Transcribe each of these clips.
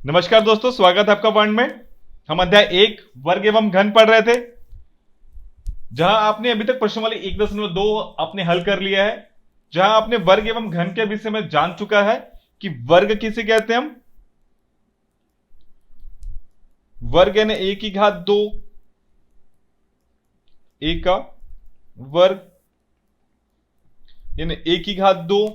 नमस्कार दोस्तों, स्वागत है आपका पॉइंट में। हम अध्याय 1 वर्ग एवं घन पढ़ रहे थे, जहां आपने अभी तक प्रश्नावली 1.2 आपने हल कर लिया है, जहां आपने वर्ग एवं घन के विषय में जान चुका है कि वर्ग किसे कहते हैं। हम वर्ग यानी a की घात 2, a का वर्ग यानी a की घात 2।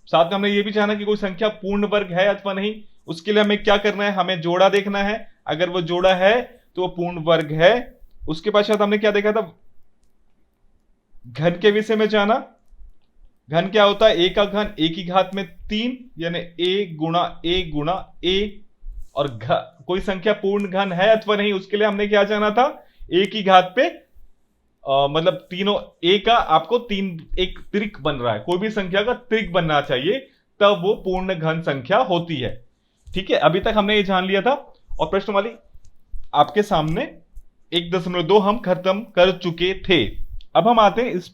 साथ में हमने ये भी जाना कि कोई संख्या पूर्ण वर्ग है अथवा नहीं। उसके लिए हमें क्या करना है, हमें जोड़ा देखना है। अगर वो जोड़ा है तो वो पूर्ण वर्ग है। उसके पश्चात हमने क्या देखा था, घन के विषय में जाना। घन क्या होता है, a का घन a की घात में 3 यानी a गुणा a। और कोई संख्या पूर्ण घन है अथवा नहीं, उसके लिए हमने क्या जाना था, a की घात पे मतलब तीनों a का आपको एक त्रिक बन रहा है, कोई भी संख्या का त्रिक बनना चाहिए, तब वो पूर्ण घन संख्या होती है। ठीक है, अभी तक हमने ये जान लिया था। और प्रश्नवाली आपके सामने 1.2 हम खत्म कर चुके थे। अब हम आते हैं इस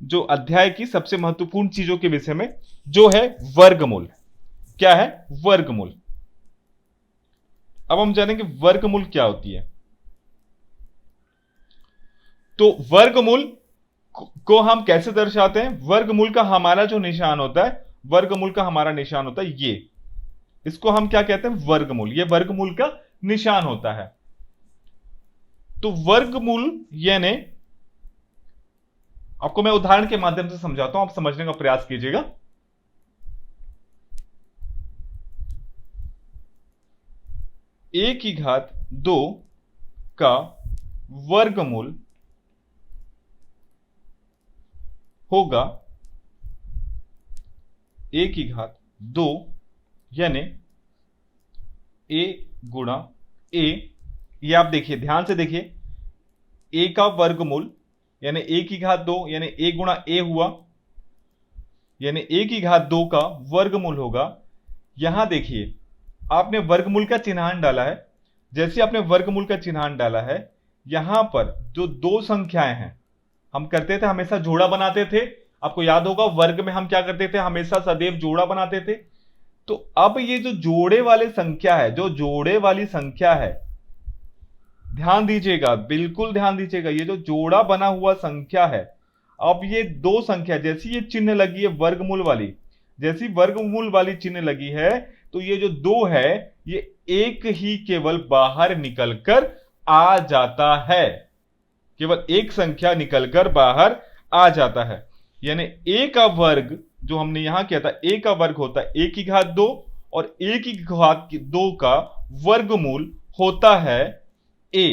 जो अध्याय की सबसे महत्वपूर्ण चीजों के विषय में, जो है वर्गमूल। क्या है वर्गमूल? अब हम जानेंगे वर्गमूल क्या होती है। तो वर्गमूल को हम कैसे दर्शाते हैं? वर्गमूल का हमारा जो निशान होता है, वर्गमूल का हमारा निशान होता है ये। इसको हम क्या कहते हैं, वर्गमूल। ये वर्गमूल का निशान होता है। तो वर्गमूल यानी, आपको मैं उदाहरण के माध्यम से समझाता हूं, आप समझने का प्रयास कीजिएगा। a की घात 2 का वर्गमूल होगा a की घात 2 यानी a गुणा a। ये आप देखिए, ध्यान से देखिए, a का वर्गमूल यानी a की घात 2 यानी a गुणा a हुआ, यानी a की घात 2 का वर्गमूल होगा। यहां देखिए, आपने वर्गमूल का चिन्हांक डाला है। जैसे आपने वर्गमूल का चिन्हांक डाला है, यहां पर जो दो संख्याएं हैं, हम करते थे हमेशा जोड़ा बनाते थे। आपको याद होगा, वर्ग में हम क्या करते थे, हमेशा सदैव जोड़ा बनाते थे। तो अब ये जो जोड़े वाले संख्या है, जो जोड़े वाली संख्या है, ध्यान दीजिएगा, बिल्कुल ध्यान दीजिएगा, ये जो जोड़ा बना हुआ संख्या है, अब ये दो संख्या जैसी ये चिन्ह लगी है वर्गमूल वाली, जैसी वर्गमूल वाली चिन्ह लगी है, तो ये जो दो है, ये एक ही केवल बाहर निकलकर आ जाता है। केवल एक संख्या निकलकर बाहर आ जाता है। यानी a का वर्ग जो हमने यहां किया था, a का वर्ग होता है a की घात 2, और a की घात 2 का वर्गमूल होता है a।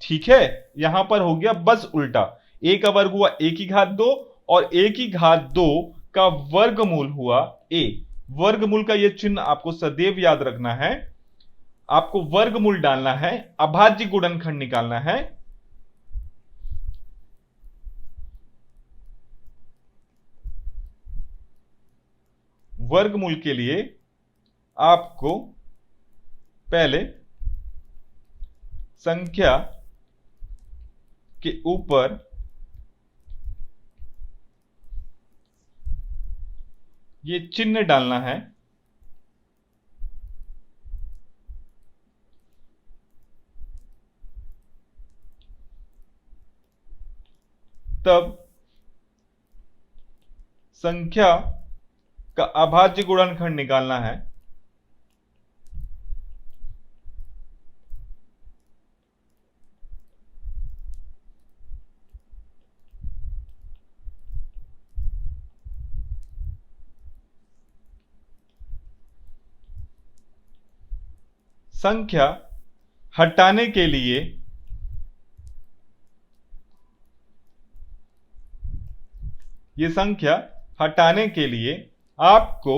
ठीक है, यहां पर हो गया बस उल्टा। a का वर्ग हुआ a की घात 2 और a की घात 2 का वर्गमूल हुआ a। वर्गमूल का यह चिन्ह आपको सदैव याद रखना है। आपको वर्गमूल डालना है, अभाज्य गुणनखंड निकालना है। वर्गमूल के लिए आपको पहले संख्या के ऊपर ये चिन्ह डालना है। तब संख्या का अभाज्य गुणनखंड निकालना है। संख्या हटाने के लिए ये संख्या हटाने के लिए आपको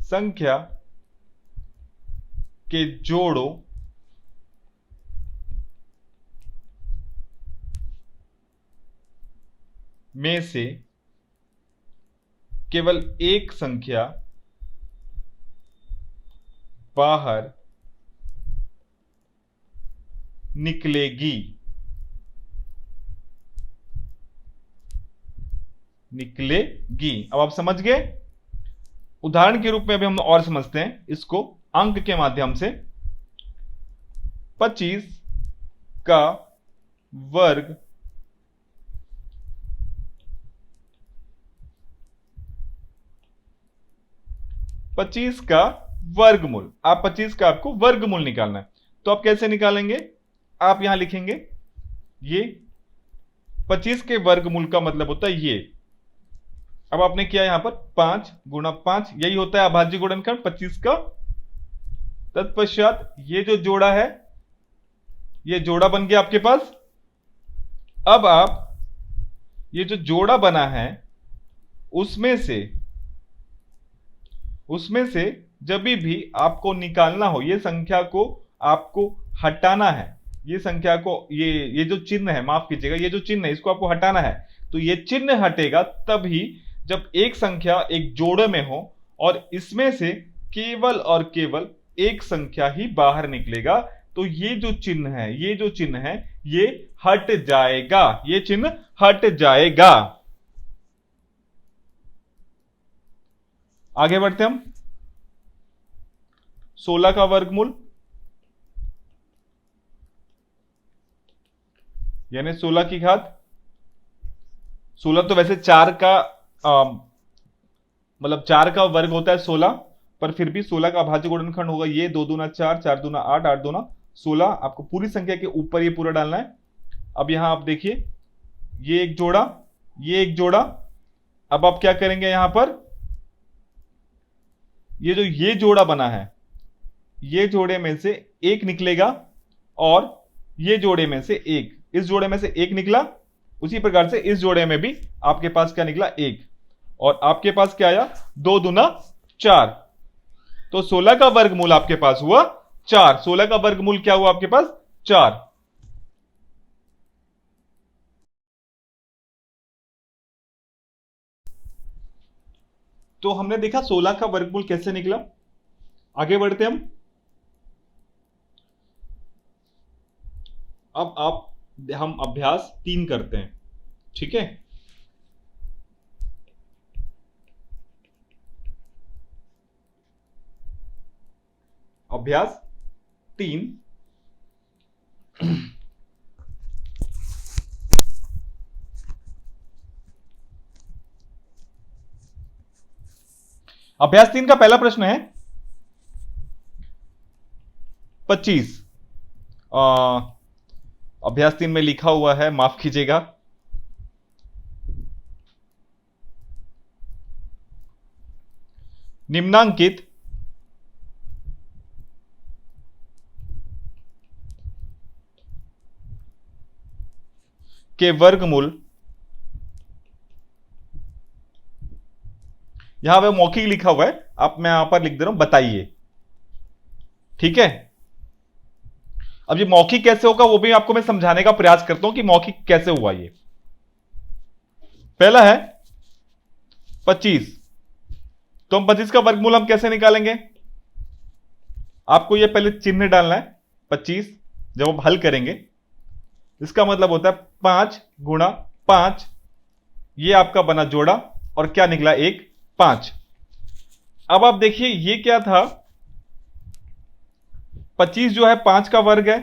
संख्या के जोड़ों में से केवल एक संख्या बाहर निकलेगी। निकलेगी। अब आप समझ गए, उदाहरण के रूप में अभी हम और समझते हैं इसको अंक के माध्यम से। 25 का वर्ग पच्चीस का वर्गमूल, आप 25 का आपको वर्गमूल निकालना है, तो आप कैसे निकालेंगे? आप यहां लिखेंगे ये 25 के वर्गमूल का मतलब होता है ये। अब आपने किया यहां पर 5 गुणा 5, यही होता है अभाज्य गुणनखंड 25 का। तत्पश्चात ये जो जोड़ा है, ये जोड़ा बन गया आपके पास। अब आप ये जो जोड़ा बना है उसमें से जब भी आपको निकालना हो, ये संख्या को आपको हटाना है, ये संख्या को, ये जो चिन्ह है, माफ कीजिएगा, ये जो चिन्ह है इसको आपको हटाना है। तो ये चिन्ह हटेगा तभी जब एक संख्या एक जोड़े में हो और इसमें से केवल और केवल एक संख्या ही बाहर निकलेगा। तो ये जो चिन्ह है, ये हट जाएगा, ये चिन्ह हट जाएगा। आगे बढ़ते हम। 16 का वर्गमूल यानी 16 की घात, 16 तो वैसे 4 का मतलब 4 का वर्ग होता है 16, पर फिर भी 16 का अभाज्य गुणनखंड होगा ये 2 दूना 4, 4 दूना 8, 8 दूना 16। आपको पूरी संख्या के ऊपर ये पूरा डालना है। अब यहां आप देखिए ये एक जोड़ा, ये एक जोड़ा। अब आप क्या करेंगे, यहां पर ये जो ये जोड़ा बना है, ये जोड़े में से एक निकलेगा और ये जोड़े में से एक, इस जोड़े में से एक निकला, उसी प्रकार से इस जोड़े में भी आपके पास क्या निकला, एक। और आपके पास क्या आया, 2 दूना 4। तो 16 का वर्गमूल आपके पास हुआ 4। 16 का वर्गमूल क्या हुआ आपके पास, 4। तो हमने देखा 16 का वर्गमूल कैसे निकला। आगे बढ़ते हम। अब हम अभ्यास 3 करते हैं, ठीक है। अभ्यास 3। अभ्यास 3 का पहला प्रश्न है 25। अभ्यास 3 में लिखा हुआ है, माफ कीजिएगा, निम्नांकित के वर्गमूल, यहां पे मौखिक लिखा हुआ है, अब मैं यहां पर लिख दे रहा हूं बताइए, ठीक है। अब ये मौखिक कैसे होगा वो भी आपको मैं समझाने का प्रयास करता हूं कि मौखिक कैसे हुआ। ये पहला है 25, तो हम 25 का वर्गमूल हम कैसे निकालेंगे, आपको ये पहले चिन्ह डालना है 25। जब हम हल करेंगे इसका मतलब होता है 5 गुणा 5, ये आपका बना जोड़ा और क्या निकला, एक 5। अब आप देखिए ये क्या था, 25 जो है 5 का वर्ग है,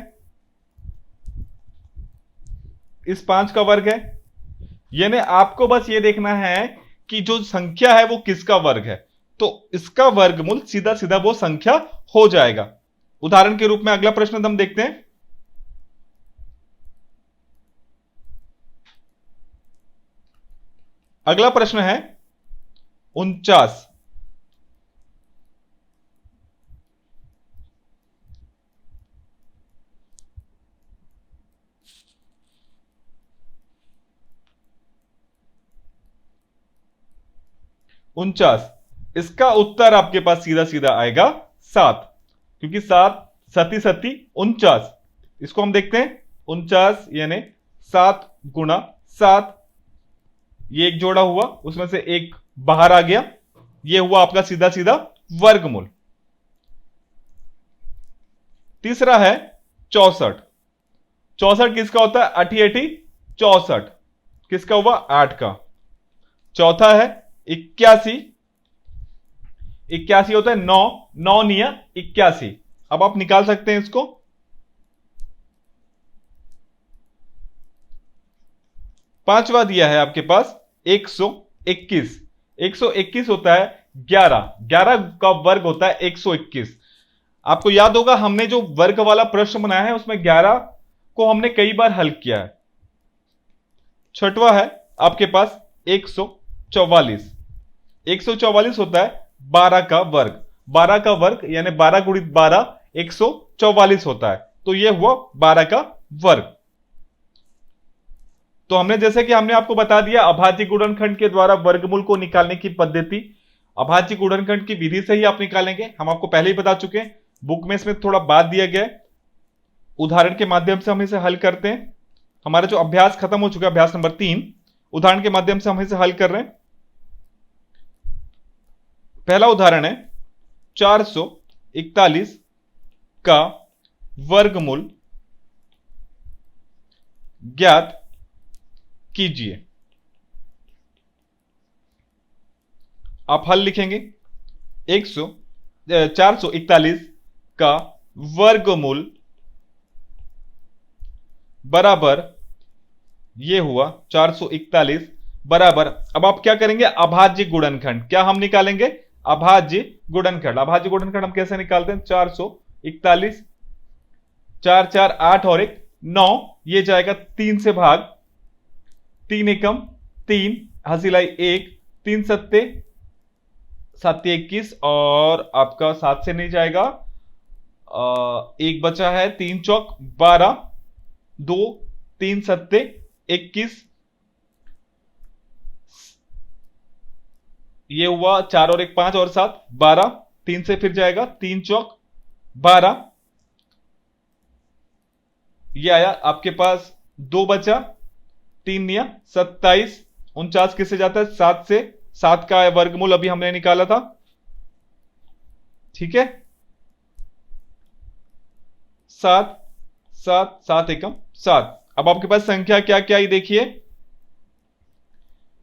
इस 5 का वर्ग है, यानी आपको बस ये देखना है कि जो संख्या है वो किसका वर्ग है, तो इसका वर्गमूल सीधा सीधा वो संख्या हो जाएगा। उदाहरण के रूप में अगला प्रश्न हम देखते हैं। अगला प्रश्न है 49। इसका उत्तर आपके पास सीधा सीधा आएगा 7, क्योंकि 7 सती सती 49। इसको हम देखते हैं 49 यानी 7 गुणा 7, ये एक जोड़ा हुआ, उसमें से एक बाहर आ गया, ये हुआ आपका सीधा सीधा वर्गमूल। तीसरा है 64। 64 किसका होता है, 80 64, किसका हुआ, 8 का। चौथा है 81। 81 होता है 9, 9 निया 81। अब आप निकाल सकते हैं इसको। पांचवा दिया है आपके पास 121। 121 होता है 11, 11 का वर्ग होता है 121। आपको याद होगा हमने जो वर्ग वाला प्रश्न बनाया है उसमें 11 को हमने कई बार हल किया है। छठवा है आपके पास 144। 144 होता है 12 का वर्ग, 12 का वर्ग यानी 12 गुणित 12 144 होता है। तो यह हुआ 12 का वर्ग। तो हमने जैसे कि हमने आपको बता दिया अभाज्य गुणनखंड के द्वारा वर्गमूल को निकालने की पद्धति, अभाज्य गुणनखंड की विधि से ही आप निकालेंगे, हम आपको पहले ही बता चुके हैं। बुक में इसमें थोड़ा बात दिया गया है, उदाहरण के माध्यम से हम इसे हल करते हैं। हमारा जो अभ्यास खत्म हो चुका है, अभ्यास नंबर 3, उदाहरण के माध्यम से हम इसे हल कर रहे हैं। पहला उदाहरण है 441 का वर्गमूल ज्ञात कीजिए। आप हल लिखेंगे 441 का वर्गमूल बराबर ये हुआ 441 बराबर, अब आप क्या करेंगे अभाज्य गुणनखंड, क्या हम निकालेंगे अभाज्य गुणनखंड। अभाज्य गुणनखंड हम कैसे निकालते हैं 441, 4 4 8 और 1 9, ये जाएगा 3 से भाग, 3 एकम 3, हसीलाई 1, 3 सत्ते 7 21 और आपका 7 से नहीं जाएगा, एक बचा है 3 चौक 12, 2 3 सत्ते 21, ये हुआ 4 और 1 5 और 7 12, 3 से फिर जाएगा 3 चौक 12, ये आया आपके पास 2 बचा, 3 निया 27, 49 किससे जाता है 7 से, 7 का वर्गमूल अभी हमने निकाला था, ठीक है 7 7 7 एकम 7। अब आपके पास संख्या क्या क्या आई देखिए,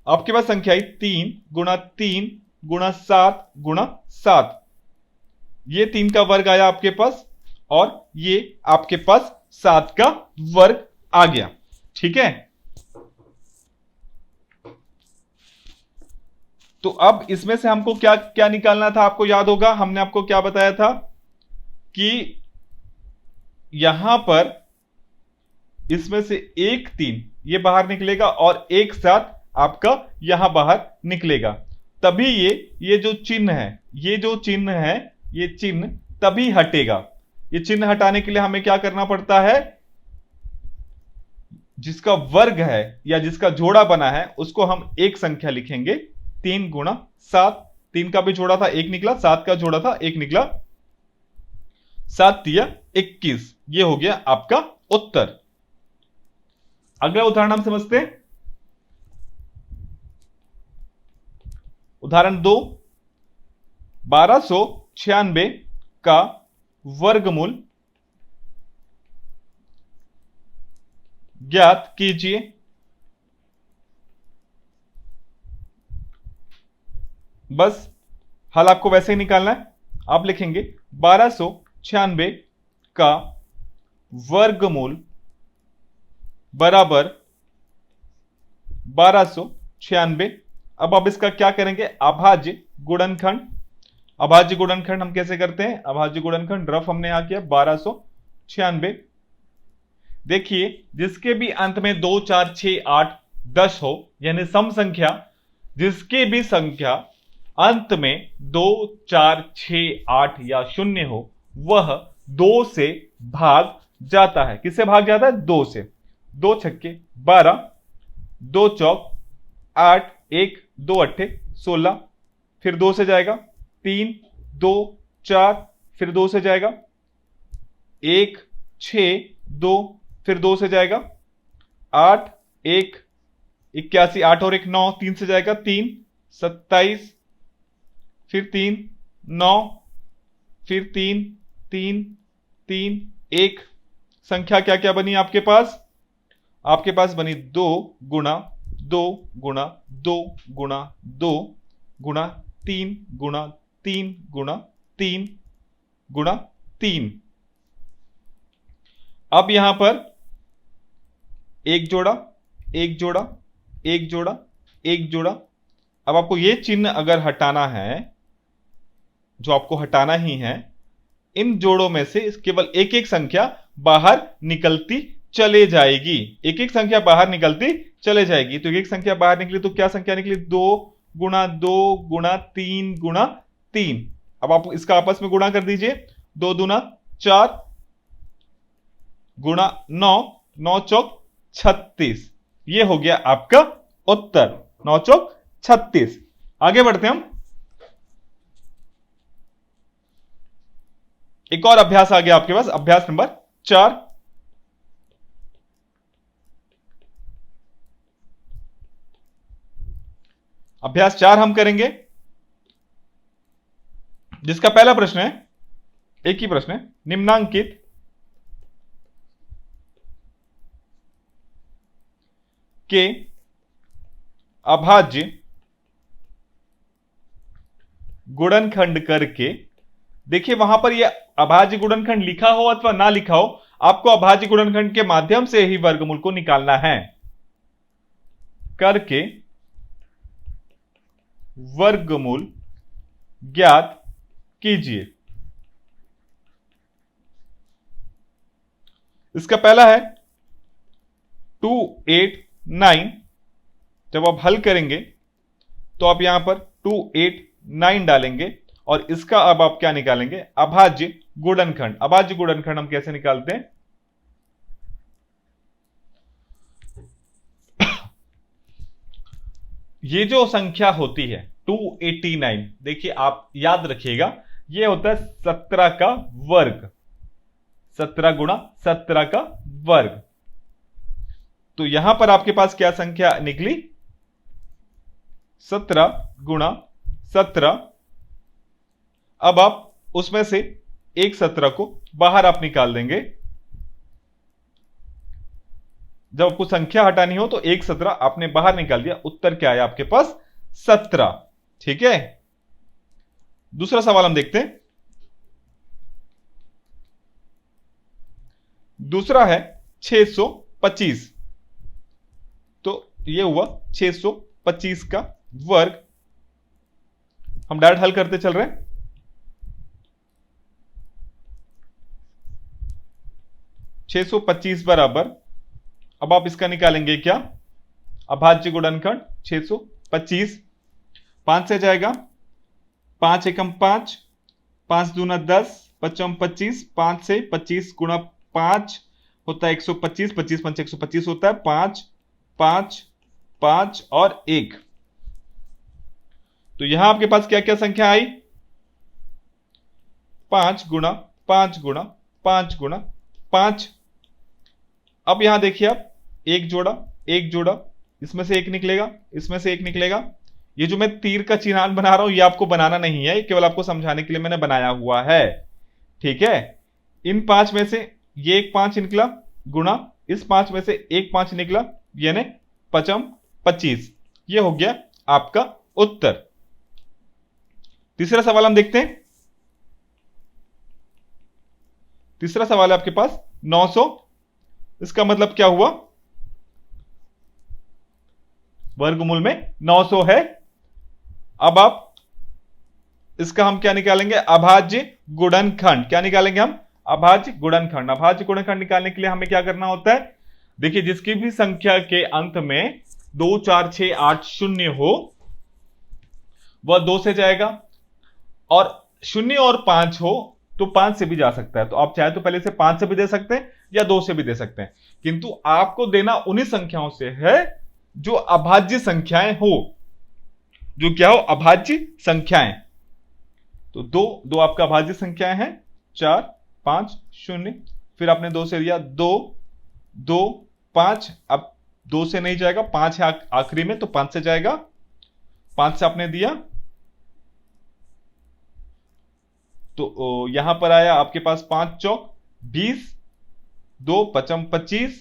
आपके पास संख्या आई 3 गुणा 3 गुणा 7 गुणा 7, ये 3 का वर्ग आया आपके पास और ये आपके पास 7 का वर्ग आ गया, ठीक है। तो अब इसमें से हमको क्या क्या निकालना था, आपको याद होगा हमने आपको क्या बताया था कि यहां पर इसमें से 1 3 ये बाहर निकलेगा और 1 7 आपका यहां बाहर निकलेगा, तभी ये जो चिन्ह है, ये जो चिन्ह है, ये चिन्ह तभी हटेगा। ये चिन्ह हटाने के लिए हमें क्या करना पड़ता है, जिसका वर्ग है या जिसका जोड़ा बना है उसको हम एक संख्या लिखेंगे, 3 गुणा 7, 3 का भी जोड़ा था 1 निकला, 7 का जोड़ा था 1 निकला, 7 तिया 21, ये हो गया आपका उत्तर। अगला उदाहरण हम समझते हैं, उदाहरण 2, 1296 का वर्गमूल ज्ञात कीजिए। बस हल आपको वैसे ही निकालना है, आप लिखेंगे 1296 का वर्गमूल बराबर 1296। अब आप इसका क्या करेंगे अभाज्य गुणनखंड। अभाज्य गुणनखंड हम कैसे करते हैं, अभाज्य गुणनखंड रफ हमने यहां किया 1296। देखिए जिसके भी अंत में 2 4 6 8 10 हो, यानी सम संख्या जिसके भी संख्या अंत में 2 4 6 8 या 0 हो, वह 2 से भाग जाता है। किससे भाग जाता है 2 से, 2 छक्के 12, 2 चौक 8, 1 2 अट्ठे 16, फिर 2 से जाएगा 3 2 4, फिर 2 से जाएगा 1 6 2, फिर 2 से जाएगा 8 1 81, 8 और 1 9, 3 से जाएगा 3 27, फिर 3 9, फिर 3 3 3 1। संख्या क्या क्या बनी आपके पास, आपके पास बनी 2 गुणा 2 गुणा 2 गुणा 2 गुणा 3 गुणा 3 गुणा 3 गुणा 3। अब यहां पर एक जोड़ा, एक जोड़ा, एक जोड़ा, एक जोड़ा। अब आपको यह चिन्ह अगर हटाना है, जो आपको हटाना ही है, इन जोड़ों में से केवल एक एक संख्या बाहर निकलती चले जाएगी, एक एक संख्या बाहर निकलती चले जाएगी। तो एक एक संख्या बाहर निकली तो क्या संख्या निकली? 2 गुणा 2 गुणा 3 गुणा 3। अब आप इसका आपस में गुणा कर दीजिए, 2 दूना 4 गुणा 9, 9 चौक 36। यह हो गया आपका उत्तर, 9 चौक 36। आगे बढ़ते हम, एक और अभ्यास आ गया आपके पास, अभ्यास नंबर 4। अभ्यास 4 हम करेंगे, जिसका पहला प्रश्न है, एक ही प्रश्न है, निम्नांकित के अभाज्य गुणनखंड करके, देखिए वहां पर यह अभाज्य गुणनखंड लिखा हो अथवा ना लिखा हो, आपको अभाज्य गुणनखंड के माध्यम से ही वर्गमूल को निकालना है, करके वर्गमूल ज्ञात कीजिए। इसका पहला है 2, 8, 9। जब आप हल करेंगे तो आप यहां पर 2, 8, 9 डालेंगे और इसका अब आप क्या निकालेंगे? अभाज्य गुणनखंड। अभाज्य गुणनखंड हम कैसे निकालते हैं? ये जो संख्या होती है 289, देखिए आप याद रखिएगा, ये होता है 17 का वर्ग, 17 गुणा 17 का वर्ग। तो यहां पर आपके पास क्या संख्या निकली? 17 गुणा 17। अब आप उसमें से एक 17 को बाहर आप निकाल देंगे। जब आपको संख्या हटानी हो तो एक 17 आपने बाहर निकाल दिया, उत्तर क्या आया आपके पास? 17। ठीक है, दूसरा सवाल हम देखते हैं। दूसरा है 625। तो यह हुआ 625 का वर्ग। हम डायरेक्ट हल करते चल रहे हैं। 625 बराबर, अब आप इसका निकालेंगे क्या? अभाज्य गुणनखंड 625। 5 से जाएगा, 5 एकम 5, 5 दूना 10, 5 25, 5 से 25 गुणा 5 होता है 125, 25 पंच 125 होता है 5, 5, 5 और 1। तो यहां आपके पास क्या क्या संख्या आई? 5 गुणा 5 गुणा 5 गुणा 5। अब यहां देखिए आप, एक जोड़ा, एक जोड़ा, इसमें से एक निकलेगा, इसमें से एक निकलेगा। ये जो मैं तीर का चिन्हांक बना रहा हूं, ये आपको बनाना नहीं है, केवल आपको समझाने के लिए मैंने बनाया हुआ है। ठीक है, इन 5 में से ये एक 5 निकला, गुणा इस 5 में से एक 5 निकला, यानी 5 25। ये हो गया आपका उत्तर। तीसरा सवाल हम देखते हैं। तीसरा सवाल है आपके पास 900। इसका मतलब क्या हुआ? वर्गमूल में 900 है। अब आप इसका हम क्या निकालेंगे? अभाज्य गुणनखंड। क्या निकालेंगे हम? अभाज्य गुणनखंड। अभाज्य गुणनखंड निकालने के लिए हमें क्या करना होता है? देखिए, जिसकी भी संख्या के अंत में 2, 4, 6, 8 शून्य हो, वह 2 से जाएगा, और 0 और 5 हो तो 5 से भी जा सकता है। तो आप चाहे तो पहले से 5 से भी दे सकते हैं या 2 से भी दे सकते हैं, किंतु आपको देना उन्हीं संख्याओं से है जो अभाज्य संख्याएं हो। जो क्या हो? अभाज्य संख्याएं। तो 2 आपका अभाज्य संख्याएं हैं, 4, 5, 0। फिर आपने 2 से दिया, 2, 2, 5। अब 2 से नहीं जाएगा, 5 है आखिरी में, तो 5 से जाएगा। 5 से आपने दिया तो यहां पर आया आपके पास 5 चौक 20, 2 पचम 25।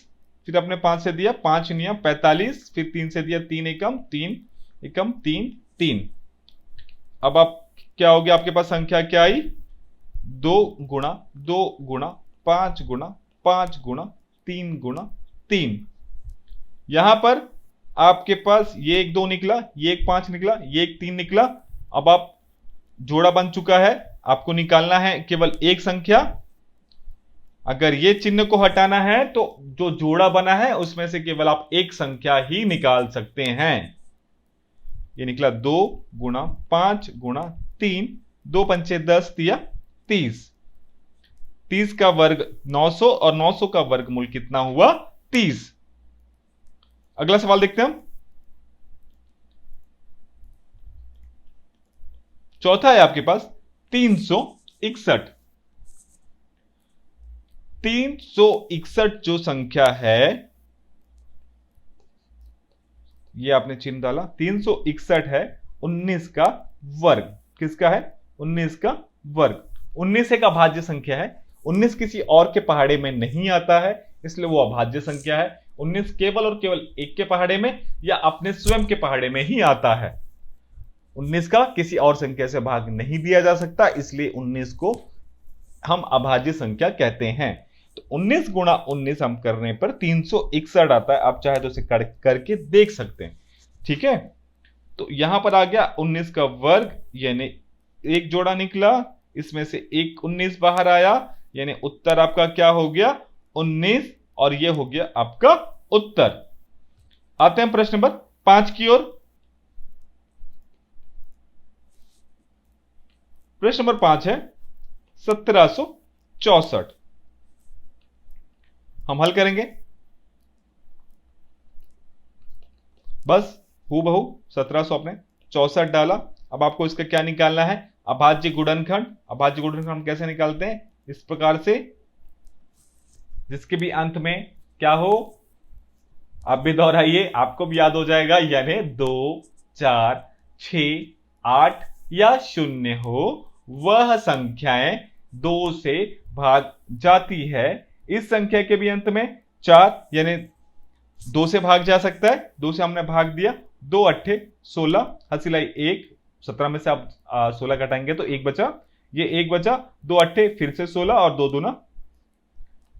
फिर आपने 5 से दिया, 5 नियम 45। फिर 3 से दिया, 3 एकम 3 एकम 3 3। अब आप क्या हो गया आपके पास संख्या क्या आई, 2 गुणा 2 गुणा 5 गुणा 5 गुणा 3 गुणा 3। यहां पर आपके पास ये 1 2 निकला, ये 1 5 निकला, ये 1 3 निकला। अब आप जोड़ा बन चुका है, आपको निकालना है केवल एक संख्या। अगर ये चिन्ह को हटाना है तो जो जोड़ा बना है उसमें से केवल आप एक संख्या ही निकाल सकते हैं। ये निकला 2 गुणा 5 गुणा 3, 2 पंचे 10 दिया 30। 30 का वर्ग 900 और 900 का वर्गमूल कितना हुआ, 30। अगला सवाल देखते हैं हम। चौथा है आपके पास 361। 361 जो संख्या है, ये आपने चिन्ह डाला, 361 है 19 का वर्ग। किसका है, 19 का वर्ग। 19 एक अभाज्य संख्या है। 19 किसी और के पहाड़े में नहीं आता है, इसलिए वो अभाज्य संख्या है। 19 केवल और केवल एक के पहाड़े में या अपने स्वयं के पहाड़े में ही आता है। 19 का किसी और संख्या से भाग नहीं दिया जा सकता, इसलिए 19 को हम अभाज्य संख्या कहते हैं। तो 19 गुणा 19 हम करने पर 361 आता है। आप चाहे तो इसे करके देख सकते हैं। ठीक है, तो यहां पर आ गया 19 का वर्ग, यानी एक जोड़ा निकला, इसमें से एक 19 बाहर आया, यानी उत्तर आपका क्या हो गया, 19, और यह हो गया आपका उत्तर। आते हैं प्रश्न नंबर 5 की ओर। प्रश्न नंबर 5 है 1764। हम हल करेंगे, बस हूबहू 1700 आपने 64 डाला। अब आपको इसका क्या निकालना है, अभाज्य गुणनखंड। अभाज्य गुणनखंड हम कैसे निकालते हैं, इस प्रकार से, जिसके भी अंत में क्या हो, आप भी दोहराइए, आपको भी याद हो जाएगा, यानी 2 4 6 8 या 0 हो, वह संख्याएं 2 से भाग जाती है। इस संख्या के भी अंत में 4, यानी 2 से भाग जा सकता है। 2 से हमने भाग दिया, 2 8 16, हसीलाई 1, 17 में से आप 16 घटाएंगे तो 1 बचा, ये 1 बचा, 2 8 फिर से 16 और 2 दूना,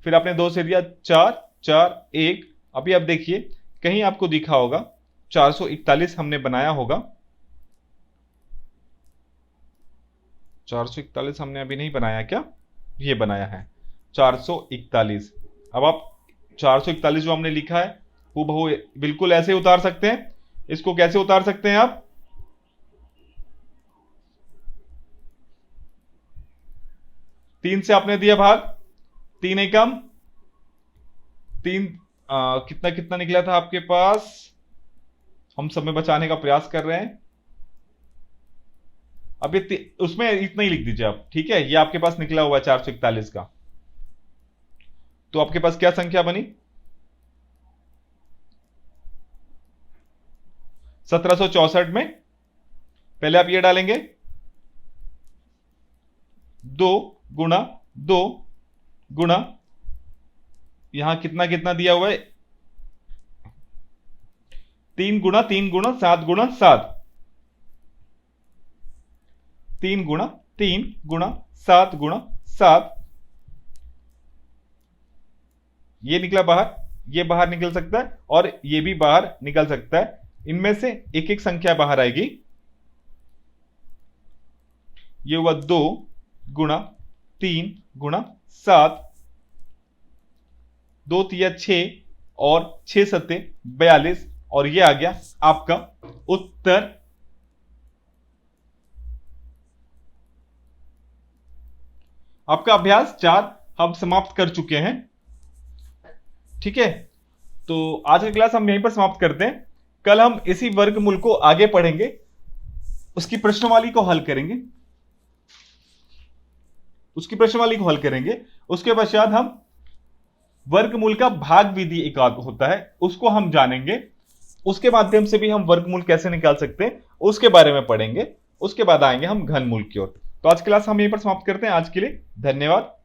फिर आपने 2 से दिया 4 4 1। अभी आप देखिए कहीं आपको दिखा होगा 441 हमने बनाया होगा। 441 हमने अभी नहीं बनाया क्या, ये बनाया है 441। अब आप 441 जो हमने लिखा है हूबहू बिल्कुल ऐसे उतार सकते हैं। इसको कैसे उतार सकते हैं आप, तीन से आपने दिया भाग, 3 एकम 3, कितना कितना निकला था आपके पास, हम समय बचाने का प्रयास कर रहे हैं। अब ये उसमें इतना ही लिख दीजिए आप, ठीक है। ये आपके पास निकला हुआ है 441 का, तो आपके पास क्या संख्या बनी, 1764 में पहले आप ये डालेंगे 2 गुणा 2 गुणा, यहां कितना कितना दिया हुआ है, 3 गुणा 3 गुणा 7 गुणा 7, 3 गुणा 3 गुणा 7 गुणा 7, ये निकला बाहर, ये बाहर निकल सकता है और ये भी बाहर निकल सकता है। इनमें से एक एक संख्या बाहर आएगी। ये हुआ 2 गुणा 3 गुणा 7, 2 तिया 6 और 6 सत्ते 42, और ये आ गया आपका उत्तर। आपका अभ्यास 4 हम समाप्त कर चुके हैं। ठीक है, तो आज की क्लास हम यहीं पर समाप्त करते हैं। कल हम इसी वर्गमूल को आगे पढ़ेंगे, उसकी प्रश्नवाली को हल करेंगे, उसके पश्चात हम वर्गमूल का भाग विधि एक होता है, उसको हम जानेंगे। उसके माध्यम से भी हम वर्गमूल कैसे निकाल सकते हैं उसके बारे में पढ़ेंगे। उसके बाद आएंगे हम घनमूल की ओर। तो आज क्लास हम यहीं पर समाप्त करते हैं। आज के लिए धन्यवाद।